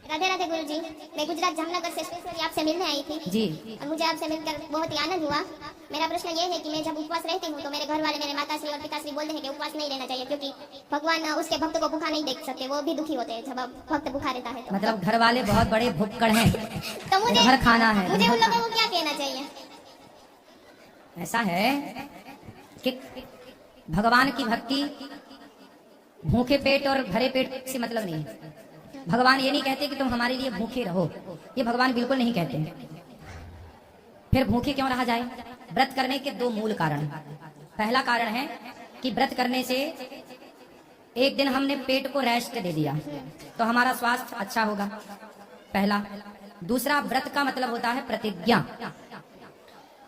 राधे राधे गुरुजी, मैं गुजरात जामनगर से स्पेशली आपसे मिलने आई थी जी। और मुझे आपसे मिलकर बहुत ही आनंद हुआ। मेरा प्रश्न ये है कि मैं जब उपवास रहती हूँ तो मेरे घर वाले, मेरे माताश्री और पिताश्री बोलते हैं कि उपवास नहीं रहना चाहिए क्योंकि भगवान उसके भक्त को भूखा नहीं देख सकते, वो भी दुखी होते हैं जब भक्त भूखा रहता है तो। मतलब घर वाले बहुत बड़े भुक्कड़ हैं, तो मुझे घर खाना है। मुझे उन लोगों को क्या कहना चाहिए? ऐसा है कि भगवान की भक्ति भूखे पेट और भरे पेट से मतलब नहीं है। भगवान ये नहीं कहते कि तुम हमारे लिए भूखे रहो, ये भगवान बिल्कुल नहीं कहते। फिर भूखे क्यों रहा जाए? व्रत करने के दो मूल कारण। पहला कारण है कि व्रत करने से एक दिन हमने पेट को रेस्ट दे दिया तो हमारा स्वास्थ्य अच्छा होगा, पहला। दूसरा, व्रत का मतलब होता है प्रतिज्ञा।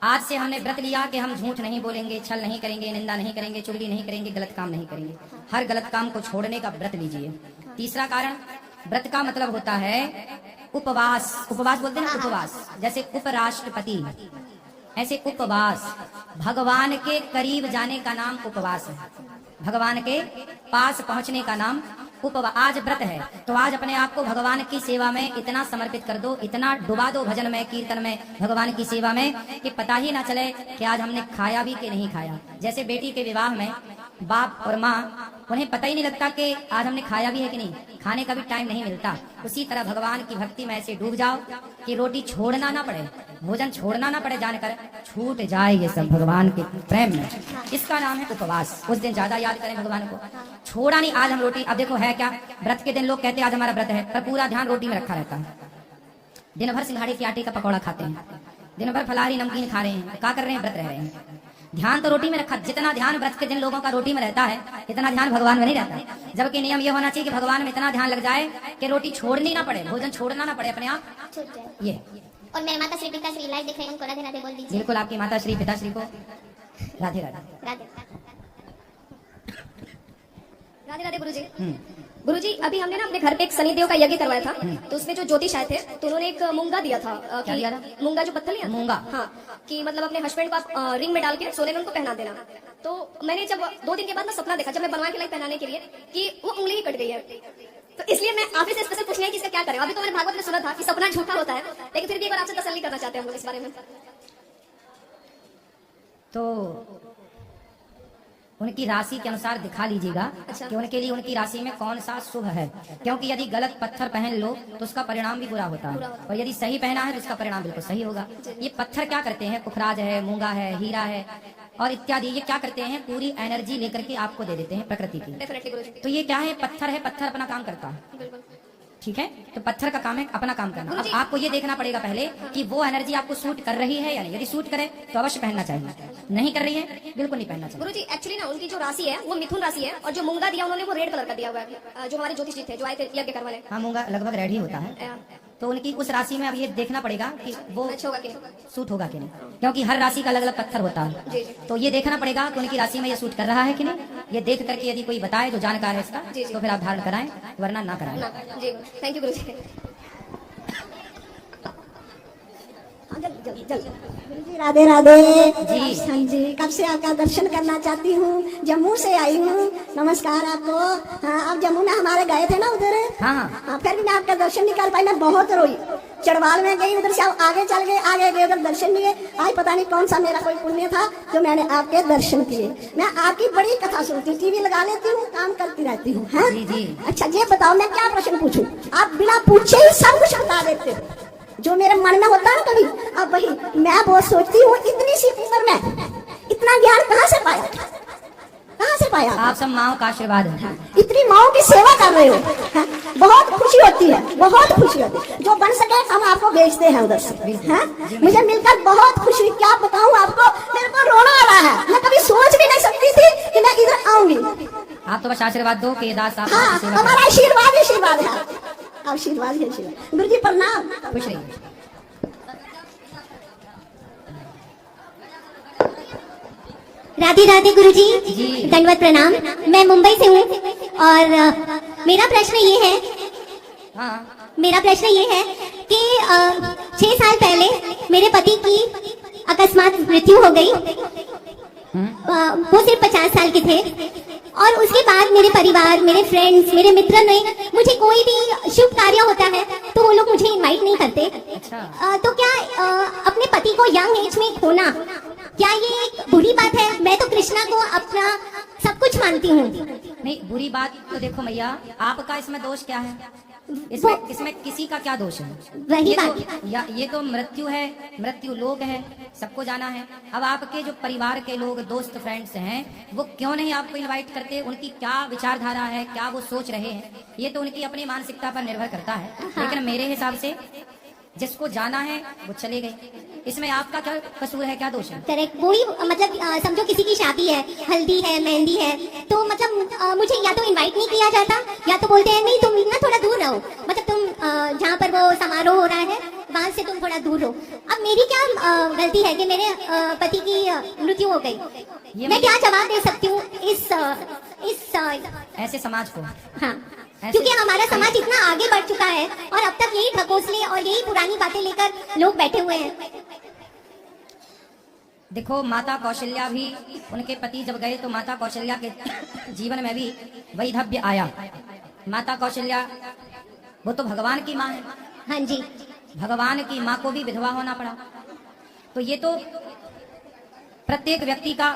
आज से हमने व्रत लिया कि हम झूठ नहीं बोलेंगे, छल नहीं करेंगे, निंदा नहीं करेंगे, चुगली नहीं करेंगे, गलत काम नहीं करेंगे। हर गलत काम को छोड़ने का व्रत लीजिए। तीसरा कारण, व्रत का मतलब होता है उपवास। उपवास बोलते हैं ना, उपवास। जैसे उपराष्ट्रपति, ऐसे उपवास। भगवान के करीब जाने का नाम उपवास है, भगवान के पास पहुंचने का नाम उपवास। आज व्रत है तो आज अपने आप को भगवान की सेवा में इतना समर्पित कर दो, इतना डुबा दो भजन में, कीर्तन में, भगवान की सेवा में, कि पता ही ना चले कि आज हमने खाया भी कि नहीं खाया। जैसे बेटी के विवाह में बाप और माँ, उन्हें पता ही नहीं लगता कि आज हमने खाया भी है कि नहीं, खाने का भी टाइम नहीं मिलता। उसी तरह भगवान की भक्ति में ऐसे डूब जाओ कि रोटी छोड़ना ना पड़े, भोजन छोड़ना ना पड़े, जानकर छूट जाए ये सब भगवान के प्रेम में। इसका नाम है उपवास। उस दिन ज्यादा याद करें भगवान को। छोड़ा नहीं आज हम रोटी। अब देखो है क्या, व्रत के दिन लोग कहते हैं आज हमारा व्रत है, पर पूरा ध्यान रोटी में रखा रहता है। दिन भर सिंघाड़े के आटे का पकौड़ा खाते हैं, दिन भर फलाहारी नमकीन खा रहे हैं, क्या कर रहे हैं? व्रत रह रहे हैं। ध्यान तो रोटी में रखा। जितना ध्यान व्रत के दिन लोगों का रोटी में रहता है, इतना ध्यान भगवान में नहीं रहता। जबकि नियम ये होना चाहिए कि भगवान में इतना ध्यान लग जाए कि रोटी छोड़नी ना पड़े, भोजन छोड़ना ना पड़े, अपने आप छूट जाए। ये। और मेरे माताश्री पिताश्री लाइव देख रहे हैं, उनको राधे राधे बोल दीजिए। बिल्कुल, आपकी माताश्री पिताश्री को राधे राधे। राधे राधे राधे गुरुजी। गुरुजी, अभी हमने ना अपने घर पे एक शनिदेव का यज्ञ करवाया था, तो उसमें जो ज्योतिष आए थे तो उन्होंने एक मूंगा दिया था। क्या दिया था? मूंगा, जो पत्थर लिया। मूंगा, हाँ, कि मतलब अपने हस्बैंड को आप रिंग में डाल के सोने में उनको पहना देना। तो मैंने जब 2 दिन के बाद ना सपना देखा, जब मैं बनवा के लाई पहनाने के लिए, कि वो उंगली ही कट गई है। तो इसलिए मैं आप से स्पेशल पूछना है कि इसका क्या करें। अभी तो मैंने भागवत में सुना था कि सपना झूठा होता है, लेकिन फिर भी एक बार आपसे तसल्ली करना चाहते हैं हम लोग इस बारे में। तो उनकी राशि के अनुसार दिखा लीजिएगा कि उनके लिए उनकी राशि में कौन सा शुभ है। क्योंकि यदि गलत पत्थर पहन लो तो उसका परिणाम भी बुरा होता है, और यदि सही पहना है तो उसका परिणाम बिल्कुल सही होगा। ये पत्थर क्या करते हैं? पुखराज है, मूंगा है, हीरा है और इत्यादि। ये क्या करते हैं? पूरी एनर्जी लेकर के आपको दे देते हैं, प्रकृति की। डेफिनेटली गुरुजी। तो ये क्या है? पत्थर है, पत्थर अपना काम करता है। ठीक है, तो पत्थर का काम है अपना काम करना। अब आपको ये देखना पड़ेगा पहले कि वो एनर्जी आपको सूट कर रही है या नहीं। यदि सूट करे तो अवश्य पहनना चाहिए, नहीं कर रही है बिल्कुल नहीं पहनना चाहिए। गुरुजी, एक्चुअली ना उनकी जो राशि है वो मिथुन राशि है, और जो मूंगा दिया उन्होंने वो रेड कलर का दिया हुआ है, जो हमारे ज्योतिष जी थे जो आए थे यज्ञ करवाने। हाँ, मूंगा लगभग रेड ही होता है। तो उनकी उस राशि में अब ये देखना पड़ेगा कि वो होगा कि सूट होगा कि नहीं, क्योंकि हर राशि का अलग अलग पत्थर होता है। तो ये देखना पड़ेगा कि उनकी राशि में ये सूट कर रहा है कि नहीं। ये देख करके यदि कोई बताए जो जानकार है इसका, तो फिर आप धारण कराएं, वरना ना कराएं। जी, थैंक यू गुरुजी। राधे राधे जी। हाँ जी, कब से आपका दर्शन करना चाहती हूँ, जम्मू से आई हूँ। नमस्कार आपको। हाँ, आप जम्मू में हमारे गए थे ना उधर। हाँ, फिर भी मैं आपका दर्शन नहीं कर पाई, मैं बहुत रोई। चढ़वाल में गई, उधर से आप आगे चल गए, आगे गए, उधर दर्शन नहीं है। आज पता नहीं कौन सा मेरा कोई पुण्य था जो मैंने आपके दर्शन किए। मैं आपकी बड़ी कथा सुनती हूँ, टीवी लगा लेती हूँ, काम करती रहती हूँ। अच्छा, ये बताओ मैं क्या प्रश्न पूछूं? आप बिना पूछे ही सब कुछ बता देते हो, जो मेरे मन में होता है ना कभी। अब वही मैं बहुत सोचती हूँ, इतनी सी उम्र में इतना ज्ञान कहाँ से पाया, कहाँ से पाया? आप सब माओ का आशीर्वाद है। इतनी माओ की सेवा कर रहे हो, बहुत खुशी होती है, बहुत खुशी होती है। जो बन सके हम आपको भेजते हैं उधर से। मुझे मिलकर बहुत खुशी, क्या बताऊँ आपको, मेरे को रोना आ रहा है। मैं कभी सोच भी नहीं सकती थी कि मैं इधर आऊंगी। आप तो बस आशीर्वाद दो कि दास आप हाँ, हमारा आशीर्वाद है, आशीर्वाद है, आशीर्वाद है, आशीर्वाद। गुरु जी प्रणाम। खुश रहिए। राधे राधे गुरुजी, दंडवत प्रणाम। मैं मुंबई से हूँ और मेरा प्रश्न ये है, मेरा प्रश्न ये है कि 6 साल पहले मेरे पति की अकस्मात मृत्यु हो गई। वो सिर्फ 50 साल के थे और उसके बाद मेरे परिवार, मेरे फ्रेंड्स, मेरे मित्र ने मुझे कोई भी शुभ कार्य होता है नहीं करते। अच्छा। तो क्या अपने पति को यंग एज में खोना, क्या ये एक बुरी बात है? मैं तो कृष्णा को अपना सब कुछ मानती हूँ। नहीं, बुरी बात तो देखो मैया, आपका इसमें दोष क्या है? इसमें किसी का क्या दोष है? वही ये तो मृत्यु है, मृत्यु लोक है, सबको जाना है। अब आपके जो परिवार के लोग, दोस्त, फ्रेंड्स हैं, वो क्यों नहीं आपको इनवाइट करते? उनकी क्या विचारधारा है, क्या वो सोच रहे हैं, ये तो उनकी अपनी मानसिकता पर निर्भर करता है। लेकिन मेरे हिसाब से जिसको जाना है वो चले गए, इसमें आपका क्या कसूर है, क्या दोष है? करेक्ट, वही मतलब समझो किसी की शादी है, हल्दी है, मेहंदी है, तो मतलब मुझे या तो इनवाइट नहीं किया जाता, या तो बोलते हैं नहीं तुम ना थोड़ा दूर रहो, मतलब तुम जहाँ पर वो समारोह हो रहा है वहां से तुम थोड़ा दूर रहो। अब मेरी क्या गलती है कि मेरे पति की मृत्यु हो गई? मैं क्या जवाब दे सकती हूँ इस ऐसे समाज को? हाँ, क्योंकि हमारा समाज इतना आगे बढ़ चुका है और अब तक यही ढकोसले और यही पुरानी बातें लेकर लोग बैठे हुए हैं। देखो, माता कौशल्या भी, उनके पति जब गए तो माता कौशल्या के जीवन में भी वैधव्य आया। माता कौशल्या वो तो भगवान की माँ है। हाँ जी, भगवान की माँ को भी विधवा होना पड़ा। तो ये तो प्रत्येक व्यक्ति का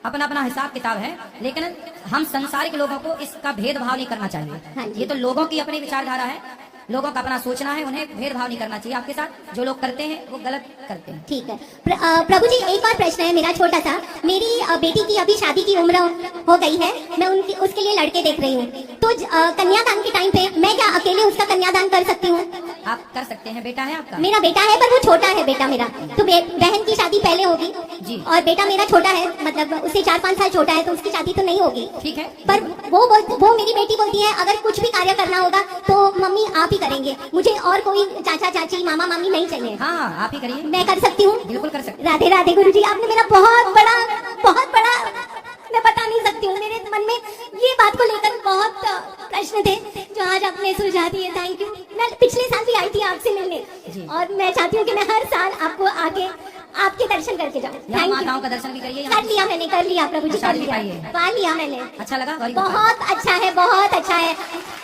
अपना अपना हिसाब किताब है, लेकिन हम संसारिक लोगों को इसका भेदभाव नहीं करना चाहिए। ये तो लोगों की अपनी विचारधारा है, लोगों का अपना सोचना है, उन्हें भेदभाव नहीं करना चाहिए। आपके साथ जो लोग करते हैं वो गलत करते हैं। ठीक है। प्रभु जी, एक और प्रश्न है मेरा छोटा सा। मेरी बेटी की अभी शादी की उम्र हो गई है, मैं उसके लिए लड़के देख रही हूँ, तो कन्यादान के टाइम पे मैं क्या अकेले उसका कन्यादान कर सकती हूँ? आप कर सकते हैं। बेटा है आपका? मेरा बेटा है, पर वो छोटा है बेटा मेरा, तो बहन की शादी पहले होगी जी, और बेटा मेरा छोटा है, मतलब उससे 4-5 साल छोटा है, तो उसकी शादी तो नहीं होगी। ठीक है। पर वो मेरी बेटी बोलती है अगर कुछ भी कार्य करना होगा तो मम्मी आप ही करेंगे, मुझे और कोई चाचा चाची मामा मामी नहीं चाहिए। हाँ, आप ही करिए। मैं कर सकती हूँ? बिल्कुल कर सकते। राधे राधे गुरुजी, आपने मेरा बहुत बड़ा मैं बता नहीं सकती हूँ, मेरे मन में ये बात को लेकर बहुत प्रश्न थे जो आज आपने सुलझा दिए। Thank you. मैं पिछले साल भी आई थी आपसे मिलने और मैं चाहती हूँ कि मैं हर साल आपको आके आपके दर्शन करके जाऊँ। Thank you. माताओं का दर्शन भी करिए। कर लिया मैंने, कर लिया प्रभु जी, कर लिया, पा लिया मैंने। अच्छा लगा? बहुत अच्छा है, बहुत अच्छा है।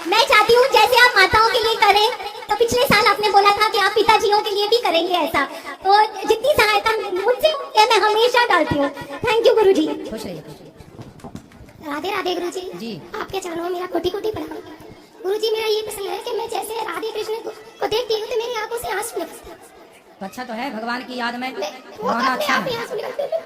मैं चाहती हूँ जैसे आप माताओं के लिए करें, तो पिछले साल आपने बोला था कि आप पिताजियों के लिए भी करेंगे ऐसा, तो जितनी सहायता मुझसे मैं हमेशा डालती हूँ। थैंक यू गुरुजी। खुश रहिए। राधे राधे गुरुजी जी, आपके चरणों में मेरा कोटि कोटि प्रणाम। गुरुजी, मेरा ये प्रश्न है कि मैं जैसे राधे कृष्ण को देखती हूँ तो मेरी आंखों से आंसू निकलते हैं। तो अच्छा तो है, भगवान की याद में वो रोना अपने अच्छा आप ही है। आंसू निकलते हैं।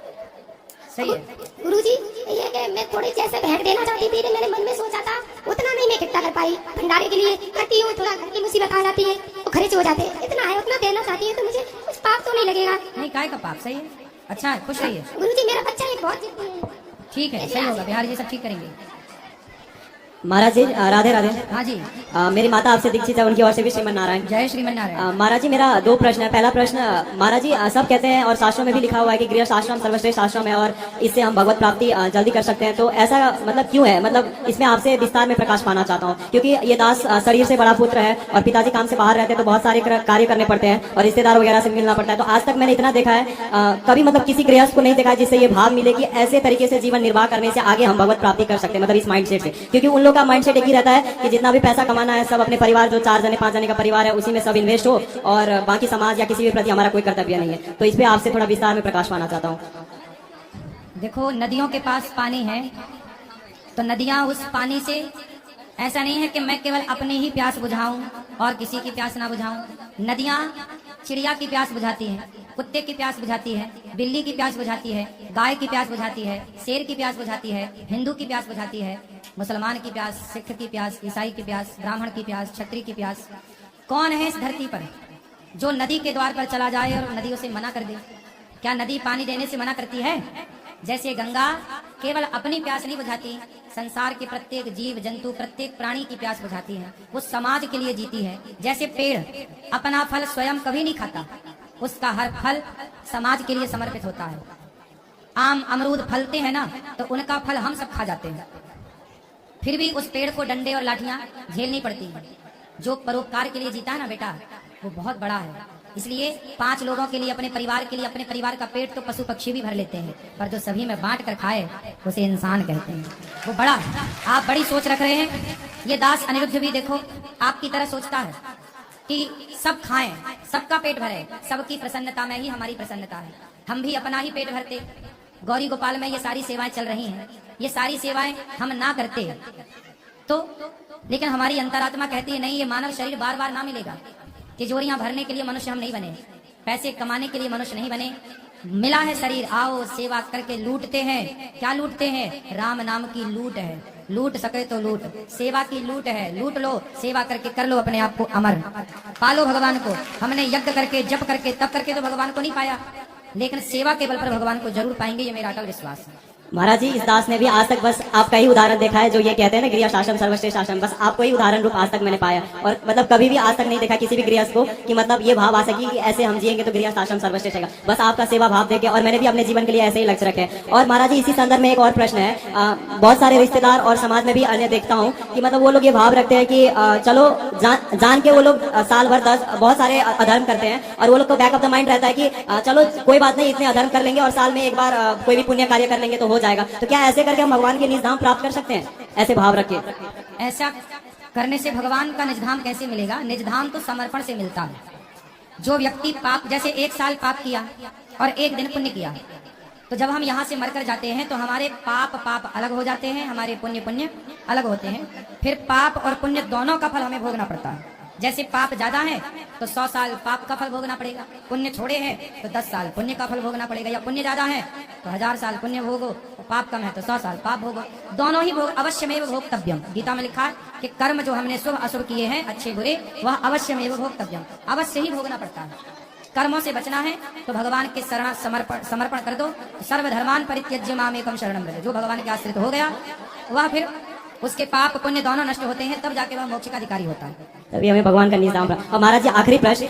सही है। गुरुजी, ये कि मैं थोड़ी जैसे भेंट देना चाहती थी, मैंने मन में सोचा था उतना नहीं मैं इकट्ठा कर पाई। भंडारे के लिए करती हूँ, थोड़ा घर की मुसीबत आ जाती है, वो खर्च हो जाते हैं, इतना है उतना देना चाहती है, तो मुझे कुछ पाप तो नहीं लगेगा? नहीं, काय का पाप? सही है, अच्छा है, खुश रहिए। गुरुजी, मेरा बच्चा एक बहुत जिद्दी है। ठीक है, सही होगा, बिहारी जी सब ठीक करेंगे। महाराज जी राधे राधे। हाँ जी, मेरी माता आपसे दीक्षित है, उनकी ओर से भी श्रीमन नारायण। जय श्रीमन नारायण। महाराज जी, मेरा 2 प्रश्न है। पहला प्रश्न, महाराज जी सब कहते हैं और शास्त्रों में भी लिखा हुआ है कि गृहस्थ आश्रम सर्वश्रेष्ठ आश्रम है और इससे हम भगवत प्राप्ति जल्दी कर सकते हैं, तो ऐसा मतलब क्यों है? मतलब इसमें आपसे विस्तार में प्रकाश पाना चाहता हूँ, क्योंकि ये दास शरीर से बड़ा पुत्र है और पिताजी काम से बाहर रहते हैं, तो बहुत सारे कार्य करने पड़ते हैं और रिश्तेदार वगैरह से मिलना पड़ता है। तो आज तक मैंने इतना देखा है, कभी मतलब किसी गृहस्थ को नहीं देखा जिससे ये भाव मिले कि ऐसे तरीके से जीवन निर्वाह करने से आगे हम भगवत प्राप्ति कर सकते हैं, मतलब इस माइंडसेट से। क्योंकि उन लोग का माइंडसेट एक ही रहता है कि जितना भी पैसा कमाना है सब अपने परिवार, जो 4 जने 5 जने का परिवार है, उसी में सब इन्वेस्ट हो और बाकी समाज या किसी भी प्रति हमारा कोई कर्तव्य नहीं है। तो इस पे आपसे थोड़ा विस्तार में प्रकाश पाना चाहता हूँ। देखो, नदियों के पास पानी है तो नदियां उस पानी से, ऐसा नहीं है कि मैं केवल अपनी ही प्यास बुझाऊं और किसी की प्यास ना बुझाऊं। नदियां चिड़िया की प्यास बुझाती हैं, कुत्ते की प्यास बुझाती है, बिल्ली की प्यास बुझाती है, गाय की प्यास बुझाती है, शेर की प्यास बुझाती है, हिंदू की प्यास बुझाती है, मुसलमान की प्यास, सिख की प्यास, ईसाई की प्यास, ब्राह्मण की प्यास, क्षत्रिय की प्यास। कौन है इस धरती पर जो नदी के द्वार पर चला जाए और नदियों से मना कर दे? क्या नदी पानी देने से मना करती है? जैसे गंगा केवल अपनी प्यास नहीं बुझाती, संसार के प्रत्येक जीव जंतु, प्रत्येक प्राणी की प्यास बुझाती है, वो समाज के लिए जीती है। जैसे पेड़ अपना फल स्वयं कभी नहीं खाता, उसका हर फल समाज के लिए समर्पित होता है। आम अमरूद फलते हैं ना, तो उनका फल हम सब खा जाते हैं, फिर भी उस पेड़ को डंडे और लाठियां झेलनी पड़ती हैं। जो परोपकार के लिए जीता है ना बेटा, वो बहुत बड़ा है। इसलिए 5 लोगों के लिए, अपने परिवार के लिए, अपने परिवार का पेट तो पशु पक्षी भी भर लेते हैं, पर जो सभी में बांट कर खाए उसे इंसान कहते हैं। वो बड़ा, आप बड़ी सोच रख रहे हैं। ये दास अनिरुद्ध भी देखो आपकी तरह सोचता है, कि सब खाएं, सबका पेट भरे, सबकी प्रसन्नता में ही हमारी प्रसन्नता है। हम भी अपना ही पेट भरते, गौरी गोपाल में ये सारी सेवाएं चल रही हैं, ये सारी सेवाएं हम ना करते तो, लेकिन हमारी अंतरात्मा कहती है नहीं, ये मानव शरीर बार बार ना मिलेगा। तिजोरियां भरने के लिए मनुष्य हम नहीं बने, पैसे कमाने के लिए मनुष्य नहीं बने। मिला है शरीर, आओ सेवा करके लूटते हैं। क्या लूटते हैं? राम नाम की लूट है, लूट सके तो लूट, सेवा की लूट है। लूट लो, सेवा करके कर लो अपने आप को अमर, पालो भगवान को। हमने यज्ञ करके, जप करके, तप करके तो भगवान को नहीं पाया, लेकिन सेवा के बल पर भगवान को जरूर पाएंगे, ये मेरा अटल विश्वास है। महाराज जी, इस दास ने भी आज तक बस आपका ही उदाहरण देखा है, जो ये कहते हैं ना गृहस्थ आश्रम सर्वश्रेष्ठ आश्रम, बस आपको ही उदाहरण रूप आज तक मैंने पाया। और मतलब कभी भी आज तक नहीं देखा किसी भी गृहस्थ को कि मतलब ये भाव आ सकी कि ऐसे हम जिएंगे तो गृहस्थ आश्रम सर्वश्रेष्ठ है। बस आपका सेवा भाव देखे, और मैंने भी अपने जीवन के लिए ऐसे ही लक्ष्य रखे। और महाराज जी, इसी संदर्भ में एक और प्रश्न है। बहुत सारे रिश्तेदार और समाज में भी अन्य देखता हूँ कि मतलब वो लोग ये भाव रखते हैं कि चलो जान के वो लोग साल भर 10 बहुत सारे अधर्म करते हैं, और वो लोग को बैक ऑफ द माइंड रहता है कि चलो कोई बात नहीं, इतने अधर्म कर लेंगे और साल में एक बार कोई भी पुण्य कार्य कर लेंगे तो हो जाएगा। तो क्या ऐसे करके हम भगवान के निज धाम प्राप्त कर सकते हैं? ऐसे भाव रखिए। ऐसा करने से भगवान का निज धाम कैसे मिलेगा? निज धाम तो समर्पण से मिलता है। जो व्यक्ति पाप, जैसे 1 साल पाप किया और 1 दिन पुण्य किया, तो जब हम यहाँ से मरकर जाते हैं तो हमारे पाप अलग हो जाते हैं, हमारे पुण्य अलग होते हैं। फिर पाप और पुण्य दोनों का फल हमें भोगना पड़ता है। जैसे पाप ज्यादा है तो 100 साल पाप का फल भोगना पड़ेगा, पुण्य थोड़े हैं तो 10 साल पुण्य का फल भोगना पड़ेगा, या पुण्य ज्यादा है तो 1000 साल पुण्य भोगो, तो पाप कम है तो 100 साल पाप भोगो। दोनों ही भोग अवश्यमेव भोक्तव्यम। गीता में लिखा है कि कर्म जो हमने शुभ अशुभ किए हैं, अच्छे बुरे, वह अवश्यमेव भोक्तव्यम, अवश्य ही भोगना पड़ता है। कर्मों से बचना है तो भगवान के शरण समर्पण कर दो। सर्वधर्मान परित्यज्य मामेकम शरणम व्रज। जो भगवान के आश्रित हो गया वह फिर उसके पाप पुण्य दोनों नष्ट होते हैं, तब जाके वह मोक्ष का अधिकारी होता है। तभी हमें भगवान का निज धाम। और महाराज जी, आखिरी प्रश्न,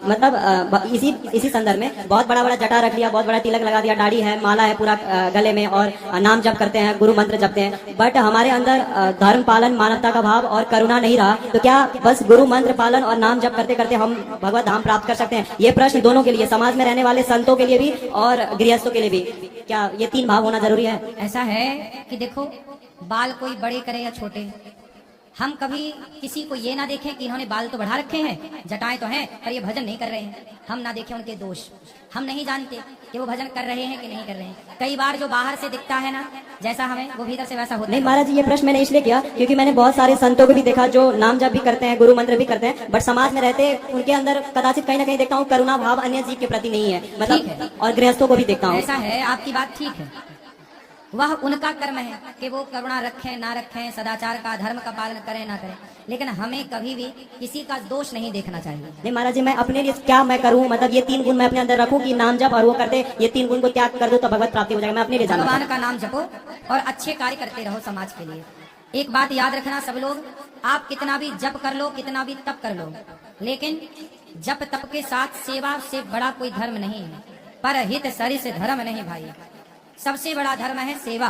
मतलब इसी संदर्भ में बहुत बड़ा जटा रख लिया, बहुत बड़ा तिलक लगा दिया, दाढ़ी है, माला है पूरा गले में, और नाम जप करते हैं, गुरु मंत्र जपते हैं, बट हमारे अंदर धर्म पालन, मानवता का भाव और करुणा नहीं रहा, तो क्या बस गुरु मंत्र पालन और नाम जप करते करते हम भगवत धाम प्राप्त कर सकते हैं? ये प्रश्न दोनों के लिए, समाज में रहने वाले संतों के लिए भी और गृहस्थों के लिए भी, क्या ये 3 भाव होना जरूरी है? ऐसा है कि देखो, बाल कोई बड़े करे या छोटे, हम कभी किसी को ये ना देखें कि इन्होंने बाल तो बढ़ा रखे हैं, जटाएं तो हैं, पर ये भजन नहीं कर रहे हैं। हम ना देखें उनके दोष, हम नहीं जानते कि वो भजन कर रहे हैं कि नहीं कर रहे हैं। कई बार जो बाहर से दिखता है ना जैसा हमें, वो भीतर से वैसा होता है। नहीं महाराज जी, ये प्रश्न मैंने इसलिए किया क्योंकि मैंने बहुत सारे संतों को भी देखा जो नाम जप भी करते हैं, गुरु मंत्र भी करते हैं, बट समाज में रहते उनके अंदर कदाचित कहीं ना कहीं देखता हूँ करुणा भाव अन्य जीव के प्रति नहीं है, मतलब, और गृहस्थों को भी देखता हूँ। ऐसा है, आपकी बात ठीक है, वह उनका कर्म है कि वो करुणा रखें ना रखें, सदाचार का, धर्म का पालन करें ना करें, लेकिन हमें कभी भी किसी का दोष नहीं देखना चाहिए। नहीं महाराज जी, मैं अपने लिए क्या मैं करूं, मतलब ये 3 गुण मैं अपने अंदर रखूं कि नाम जप और वो करते, ये 3 गुण को त्याग कर दो तो भगवत प्राप्ति हो जाएगा। मैं अपने लिए भगवान का नाम जपो और अच्छे कार्य करते रहो समाज के लिए। एक बात याद रखना सब लोग, आप कितना भी जप कर लो, कितना भी तप कर लो, लेकिन जप तप के साथ सेवा से बड़ा कोई धर्म नहीं है। पर हित सरिस धर्म नहीं भाई, सबसे बड़ा धर्म है सेवा।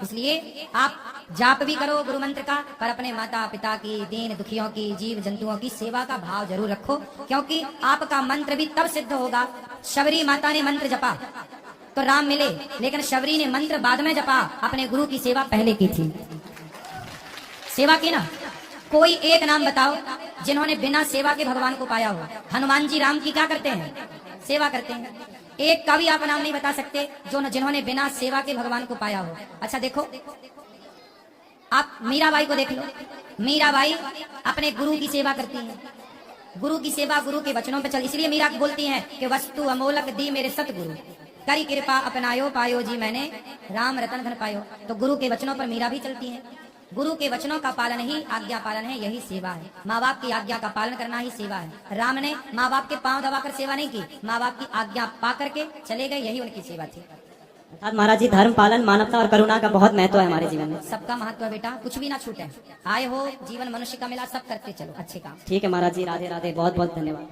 इसलिए आप जाप भी करो गुरु मंत्र का, पर अपने माता पिता की, दीन दुखियों की, जीव जंतुओं की सेवा का भाव जरूर रखो, क्योंकि आपका मंत्र भी तब सिद्ध होगा। शबरी माता ने मंत्र जपा तो राम मिले, लेकिन शबरी ने मंत्र बाद में जपा, अपने गुरु की सेवा पहले की थी। सेवा की ना, कोई एक नाम बताओ जिन्होंने बिना सेवा के भगवान को पाया हो। हनुमान जी राम की क्या करते हैं? सेवा करते हैं। एक का भी आप नाम नहीं बता सकते जो जिन्होंने बिना सेवा के भगवान को पाया हो। अच्छा देखो, आप मीराबाई को देख लो, मीराबाई अपने गुरु की सेवा करती हैं, गुरु की सेवा गुरु के वचनों पे चल। इसलिए मीरा बोलती हैं कि वस्तु अमोलक दी मेरे सतगुरु, करी कृपा अपनायो पायो जी मैंने राम रतन धन पायो। तो गुरु के वचनों पर मीरा भी चलती हैं। गुरु के वचनों का पालन ही आज्ञा पालन है, यही सेवा है। माँ बाप की आज्ञा का पालन करना ही सेवा है। राम ने माँ बाप के पांव दबाकर सेवा नहीं की, माँ बाप की आज्ञा पा करके चले गए, यही उनकी सेवा थी। महाराज जी, धर्म पालन, मानवता और करुणा का बहुत महत्व है हमारे जीवन में। सबका महत्व है बेटा, कुछ भी ना छूटे। आए हो जीवन मनुष्य का मिला, सब करते चलो अच्छे काम। ठीक है महाराज जी, राधे राधे, बहुत बहुत धन्यवाद।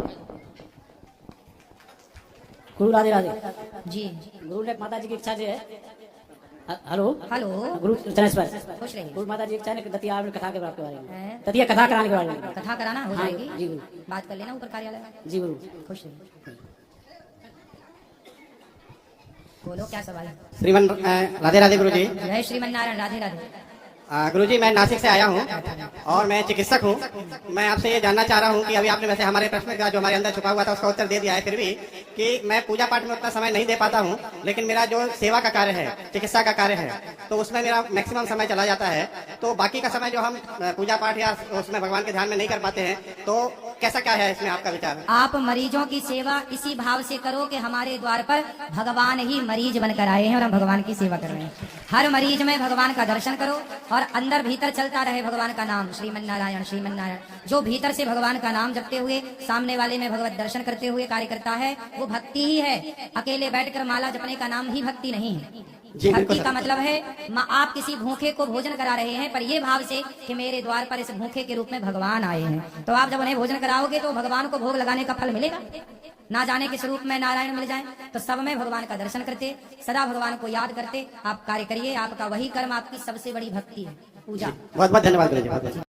गुरु राधे राधे जी। गुरु ने माता जी की इच्छा से है। हेलो हेलो, गुरु चरणेश्वर, खुश रहिए। गुरु माता जी की इच्छा है दतिया कथा के बारे में, हैं? दतिया कथा कराने के बारे में। कथा कराना हो हाँ, जाएगी, जी गुरु। बात कर लेना ऊपर कार्यालय में। जी गुरु। खुश रहिए। बोलो क्या सवाल है? श्रीमन राधे राधे गुरु जी। जय श्रीमन नारायण, राधे राधे। गुरुजी, मैं नासिक से आया हूँ और मैं चिकित्सक हूँ। मैं आपसे ये जानना चाह रहा हूँ कि अभी आपने वैसे हमारे प्रश्न का जो हमारे अंदर छुपा हुआ था उसका उत्तर दे दिया है, फिर भी कि मैं पूजा पाठ में उतना समय नहीं दे पाता हूँ, लेकिन मेरा जो सेवा का कार्य है, चिकित्सा का कार्य है, तो उसमें मेरा मैक्सिमम समय चला जाता है। तो बाकी का समय जो हम पूजा पाठ या उसमें भगवान के ध्यान में नहीं कर पाते हैं, तो कैसा क्या है इसमें आपका विचार? आप मरीजों की सेवा इसी भाव से करो कि हमारे द्वार पर भगवान ही मरीज बनकर आए हैं और हम भगवान की सेवा कर रहे हैं। हर मरीज में भगवान का दर्शन करो और अंदर भीतर चलता रहे भगवान का नाम, श्रीमन नारायण श्रीमन नारायण। जो भीतर से भगवान का नाम जपते हुए सामने वाले में भगवत दर्शन करते हुए कार्य करता है वो भक्ति ही है। अकेले बैठकर माला जपने का नाम ही भक्ति नहीं है। भक्ति का मतलब है आप किसी भूखे को भोजन करा रहे हैं, पर ये भाव से कि मेरे द्वार पर इस भूखे के रूप में भगवान आए हैं। तो आप जब उन्हें भोजन कराओगे तो भगवान को भोग लगाने का फल मिलेगा। ना जाने किस रूप में नारायण मिल जाए, तो सब में भगवान का दर्शन करते, सदा भगवान को याद करते आप कार्य करिए। आपका वही कर्म आपकी सबसे बड़ी भक्ति है, पूजा। बहुत बहुत धन्यवाद गुरुजी।